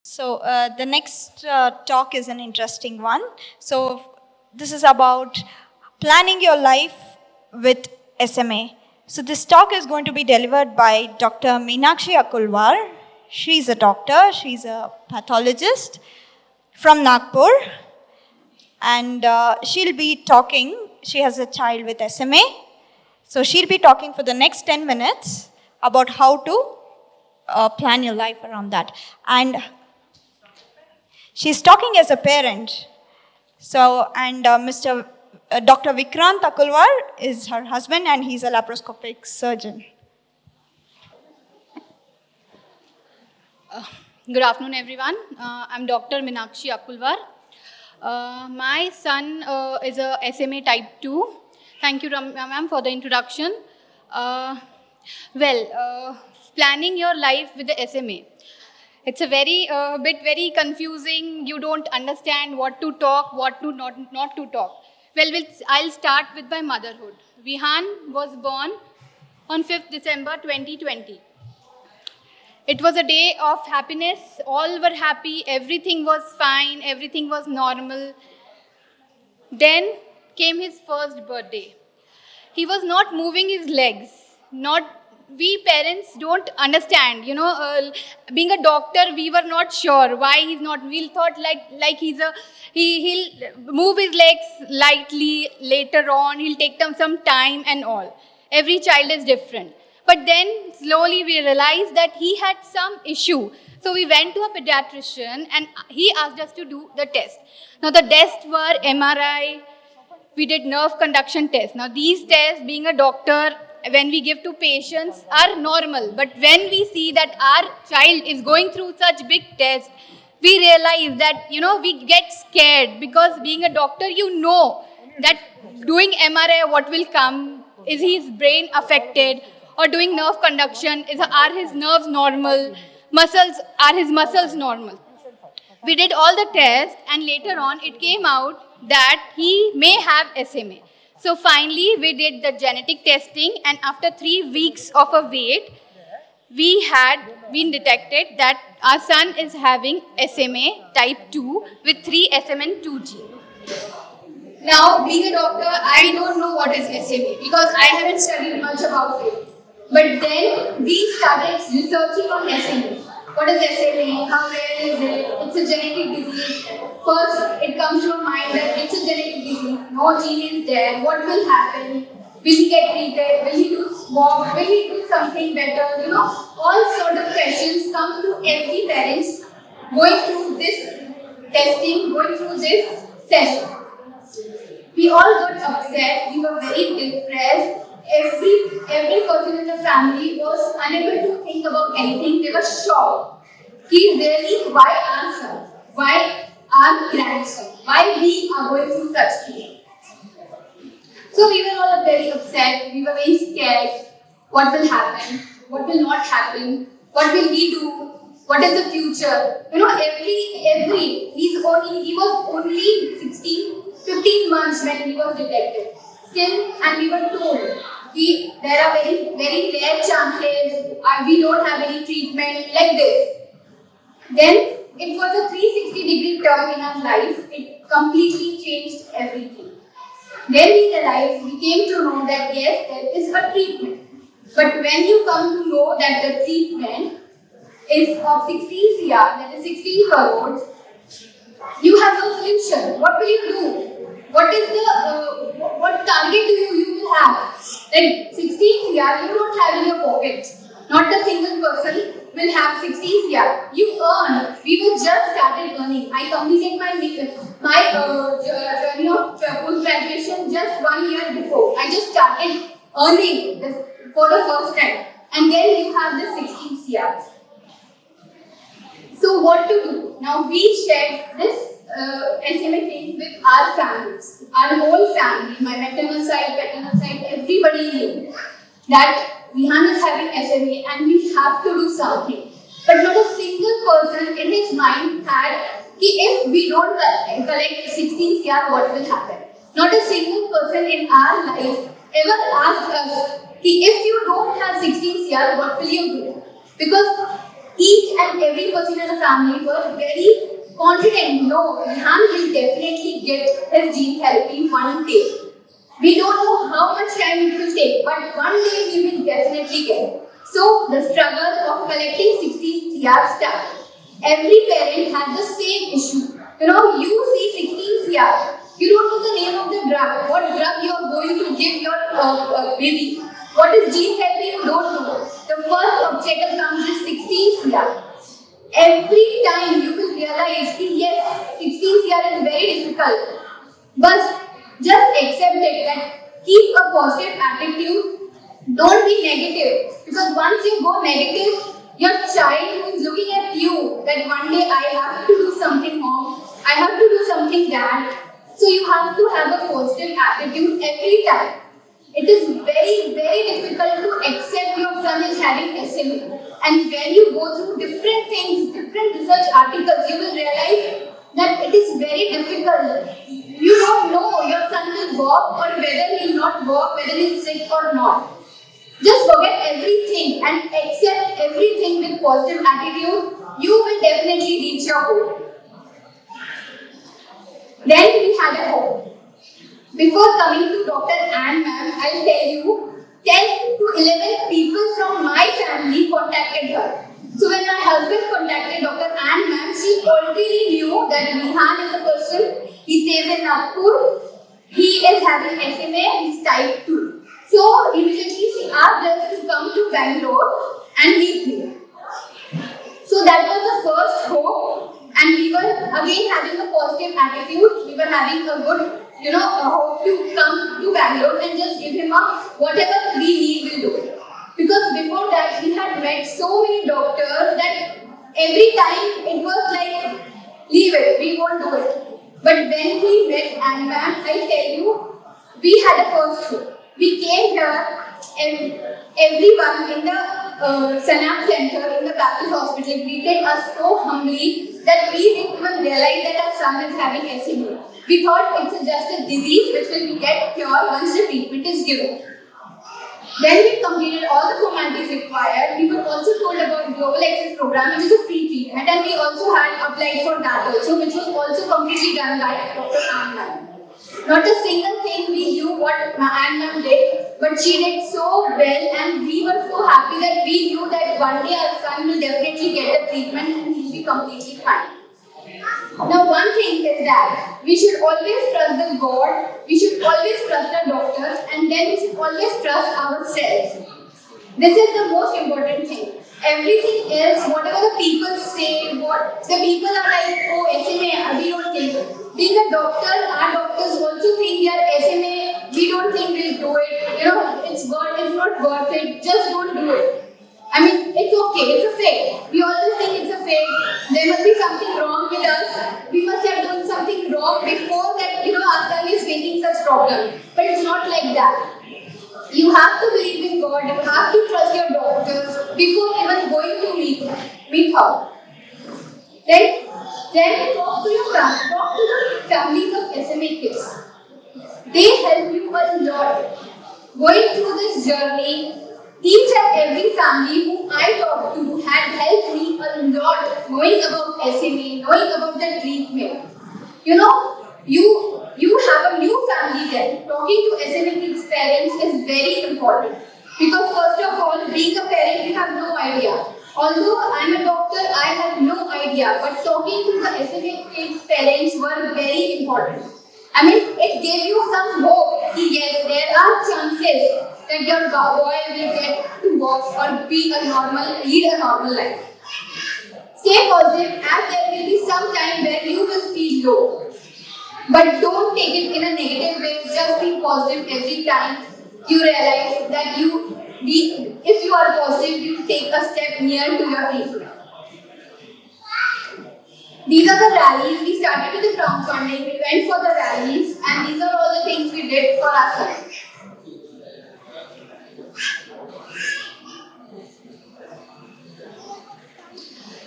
So the next talk is an interesting one. So this is about planning your life with SMA. So this talk is going to be delivered by Dr. Meenakshi Akulwar. She's a doctor, she's a pathologist from Nagpur, and she'll be talking. She has a child with SMA. So she'll be talking for the next 10 minutes about how to plan your life around that. And she's talking as a parent. So, and Mr. Dr. Vikrant Akulwar is her husband, and he's a laparoscopic surgeon. Good afternoon, everyone. I'm Dr. Meenakshi Akulwar. My son is a SMA type 2. Thank you, ma'am, for the introduction. Planning your life with the SMA. It's a very confusing. You don't understand what to talk, what to not to talk. I'll start with my motherhood. Vihan was born on 5th December 2020. It was a day of happiness. All were happy. Everything was fine. Everything was normal. Then came his first birthday. He was not moving his legs. We parents don't understand. Being a doctor, we were not sure why he's not. We thought like he'll move his legs lightly later on. He'll take them some time and all. Every child is different. But then slowly we realized that he had some issue. So we went to a pediatrician and he asked us to do the test. Now the tests were MRI, we did nerve conduction tests. Now these tests, being a doctor, when we give to patients are normal. But when we see that our child is going through such big tests, we realize that, we get scared because being a doctor, that doing MRI, what will come, is his brain affected? Or doing nerve conduction, are his nerves normal? Are his muscles normal? We did all the tests and later on it came out that he may have SMA. So finally we did the genetic testing and after 3 weeks of a wait, we had been detected that our son is having SMA type 2 with 3 SMN2 gene. Now, being a doctor, I don't know what is SMA because I haven't studied much about it. But then we started researching on SMA. What is SMA? How rare is it? It's a genetic disease. First, it comes to our mind that it's a genetic disease. No gene is there. What will happen? Will he get treated? Will he do walk? Will he do something better? All sort of questions come to every parent going through this testing, going through this session. We all got upset. We were very depressed. Every person in the family was unable to think about anything. They were shocked. Really, why our son? Why our grandson? Why we are going through such things? So we were all very upset. We were very scared. What will happen? What will not happen? What will we do? What is the future? He was only 15 months when he was detected. Still, and we were told, there are very, very rare chances, we don't have any treatment, like this. Then, it was a 360-degree turn in our life. It completely changed everything. Then we came to know that yes, there is a treatment. But when you come to know that the treatment is of 16 CR, that is 16 crores, you have no solution. What will you do? What target do you will have? That 16 CR you don't have in your pocket. Not a single person will have 16 CR. You earn. We were just started earning. I completed my journey of post-graduation just 1 year before. I just started earning for the first time. And then you have the 16 CR. So what to do? Now we shared this SMA thing with our families, our whole family, my maternal side, everybody knew that Vihan is having SMA and we have to do something. But not a single person in his mind had if we don't collect 16 CR, what will happen? Not a single person in our life ever asked us if you don't have 16 CR, what will you do? Because Each and every person in the family were very confident. No, Rehan will definitely get his gene therapy one day. We don't know how much time it will take, but one day we will definitely get it. So the struggle of collecting 16 CR started. Every parent had the same issue. You see 16 CR. You don't know the name of the drug. What drug you are going to give your baby? What is gene therapy? You don't know. The first obstacle comes is 16 CR. Every time you will realize that yes, 16 CR is very difficult. But just accept it that keep a positive attitude. Don't be negative. Because once you go negative, your child who is looking at you that one day I have to do something wrong, I have to do something bad. So you have to have a positive attitude every time. It is very, very difficult to accept your son is having SMA. And when you go through different things, different research articles, you will realize that it is very difficult. You don't know your son will walk or whether he will not walk, whether he is sick or not. Just forget everything and accept everything with positive attitude. You will definitely reach your goal. Then we had a hope. Before coming to Dr. Ann ma'am, I'll tell you 10 to 11 people from my family contacted her. So when my husband contacted Dr. Ann ma'am, she already knew that Vihan is a person, he stays in Nagpur, he is having SMA, he's type 2. So immediately she asked us to come to Bangalore and meet me. So that was the first hope, and we were again having a positive attitude. We were having a good, a hope to come to Bangalore and just give him a whatever we need, we'll do it. Because before that, we had met so many doctors that every time it was like, leave it, we won't do it. But when we met Ann ma'am, I tell you, we had a first hope. We came here and everyone in the Sanam Center in the Baptist Hospital greeted us so humbly that we didn't even realize that our son is having SMA. We thought it's just a disease which will get cured once the treatment is given. When we completed all the formalities required, we were also told about Global Access Program, which is a free treatment, and we also had applied for that also, which was also completely done by Dr. Ann ma'am. Not a single thing we knew what Ann ma'am did, but she did so well, and we were so happy that we knew that one day our son will definitely get the treatment and he'll be completely fine. Now, one thing is that we should always trust the God, we should always trust the doctors, and then we should always trust ourselves. This is the most important thing. Everything else, whatever the people say, what the people are like, oh, SMA, we don't think. Being a doctor, our doctors also think they are SMA, we don't think we'll do it. It's not worth it, just don't do it. I mean, it's okay, it's a fate. We always think it's a fate. There must be something wrong with us. We must have done something wrong before that, our son is facing such problem. But it's not like that. You have to believe in God, you have to trust your doctors before even going to meet her. Then talk to your family, talk to the families of SMA kids. They help you a lot. Going through this journey, each and every family whom I talked to had helped me a lot knowing about SMA, knowing about the treatment. You have a new family then. Talking to SMA kids' parents is very important. Because first of all, being a parent, you have no idea. Although I'm a doctor, I have no idea. But talking to the SMA kids' parents were very important. I mean, it gave you some hope. Yes, there are chances that your boy will get to walk or lead a normal life. Stay positive as there will be some time where you will feel low. But don't take it in a negative way. Just be positive every time you realize that if you are positive, you take a step near to your treatment. These are the rallies. We started with the crowdfunding. We went for the rallies, and these are all the things we did for our son.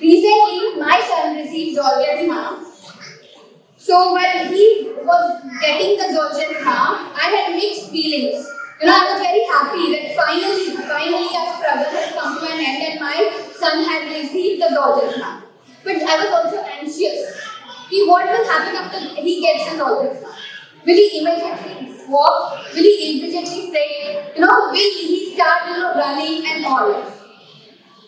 Recently, my son received Zolgensma. So while he was getting the Zolgensma, I had mixed feelings. I was very happy that finally our struggle has come to an end and my son had received the George's mark. But I was also anxious. What will happen after he gets his George's mark? Will he immediately walk? Will he immediately say, will he start, running and all?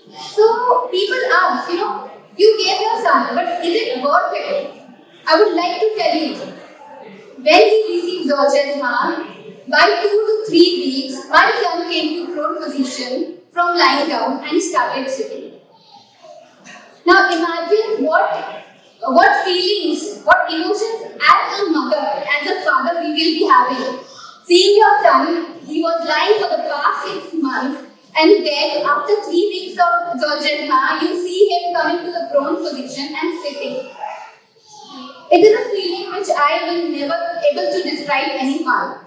So people ask, you gave your son, but is it worth it? I would like to tell you, when he received George's mark, by 2 to 3 weeks, my son came to prone position from lying down and started sitting. Now imagine what feelings, what emotions as a mother, as a father we will be having. Seeing your son, he was lying for the past 6 months, and then after 3 weeks of George's mark, you see him coming to the prone position and sitting. It is a feeling which I will never able to describe anyone.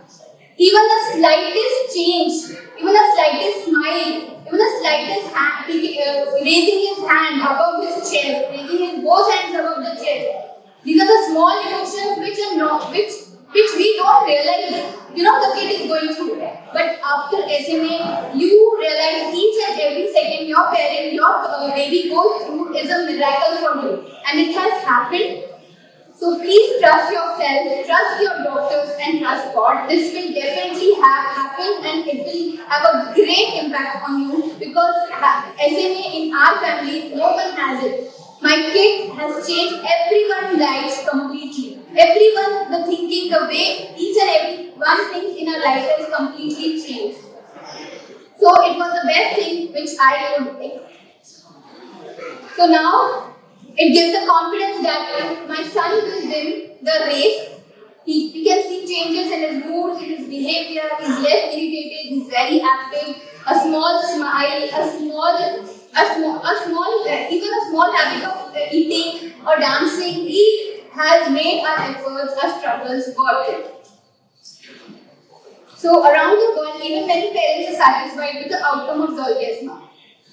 Even the slightest change, even the slightest smile, even the slightest hand, raising his hand above his chest, raising his both hands above the chest. These are the small emotions which are not, which we don't realize. The kid is going through. But after SMA, you realize each and every second your parent, your baby goes through is a miracle for you, and it has happened. So please trust yourself, trust your doctors, and trust God. This will definitely happen, and it will have a great impact on you because SMA in our family, no one has it. My kid has changed everyone's lives completely. Everyone, the thinking, the way each and every one thinks in our life has completely changed. So it was the best thing which I could take. So now it gives the confidence that my son will win the race. We can see changes in his mood, in his behavior. He's less irritated. He's very active. A small smile, even a small habit of eating or dancing. He has made our efforts, our struggles worth it. So around the world, even many parents are satisfied with the outcome of Zolge's mark.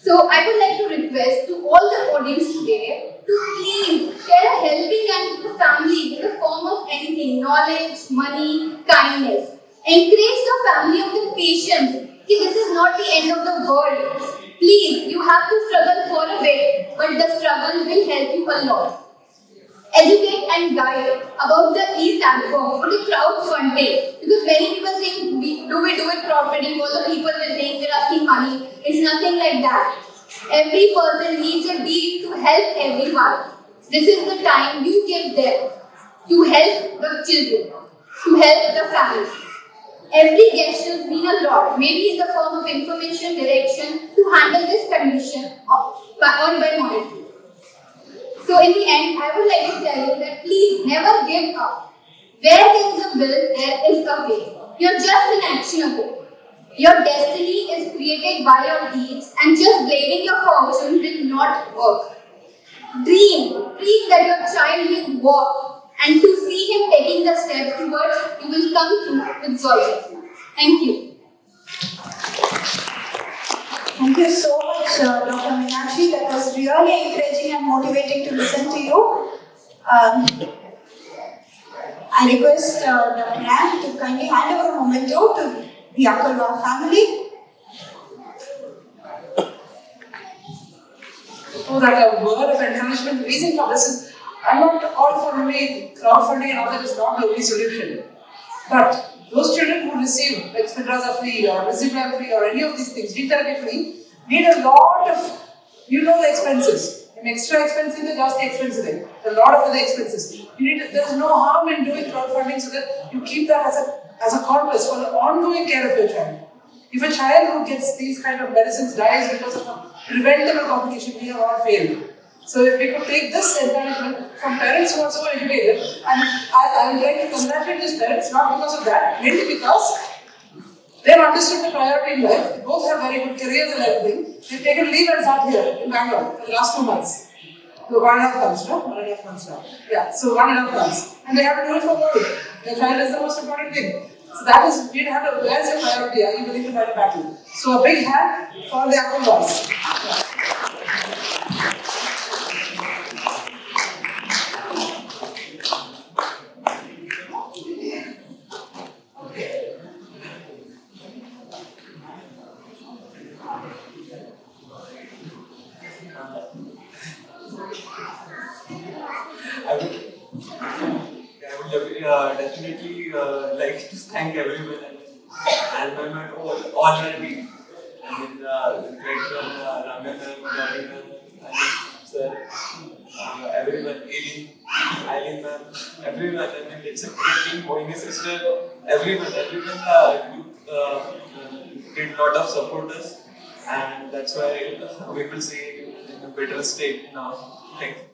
So I would like to request to all the audience today to please share a helping hand to the family in the form of anything, knowledge, money, kindness. Encourage the family of the patients. This is not the end of the world. Please, you have to struggle for a bit, but the struggle will help you a lot. Educate and guide about the e-platform or the crowdfunding, because many people think we do it crowdfunding, all the people will think we're asking money. It's nothing like that. Every person needs a deed to help everyone. This is the time you give them to help the children, to help the family. Every gesture means a lot, maybe in the form of information, direction to handle this condition on by monitoring. So in the end, I would like to tell you that please never give up. Where there is a will, there is a way. You're just an action away. Your destiny is created by your deeds, and just blaming your fortune will not work. Dream that your child will walk, and to see him taking the steps towards you will come through with joy. Thank you. Thank you so much, Dr. Meenakshi. That was really encouraging and motivating to listen to you. I request Dr. Ann to kindly hand over a memento to the Akulwar family. So that a word of encouragement. The reason for this is I'm not all for only crowdfunding and all that is not the only solution. But those children who receive like Spinal free or Muscular free or any of these things, gene therapy free, need a lot of, the expenses. Extra expensive, just the expensive. A lot of other expenses. There's no harm in doing crowdfunding so that you keep that as a corpus for the ongoing care of your child. If a child who gets these kind of medicines dies because of a preventable complication, we have all failed. So if we could take this encouragement from parents who are so educated, and I would like to congratulate these parents, not because of that, mainly because they've understood the priority in life. They both have very good careers and everything. They've taken leave and sat here in Bangalore for the last 2 months. So 1.5 months, no? 1.5 months now. Yeah, so 1.5 months. And they have to do it for good. Their child is the most important thing. So that is, we have to, where's your priority? Are you willing to fight a battle? So a big hand for the Akulwars. I would, I would definitely like to thank everyone and my all my team. I mean, director, Ramya ma'am, Gauri ma'am, Anish sir, everyone, Eileen ma'am, everyone. I mean, it's a great team. Mohini sister, everyone did lot of support us, and that's why we will see in a better state now. Thank you.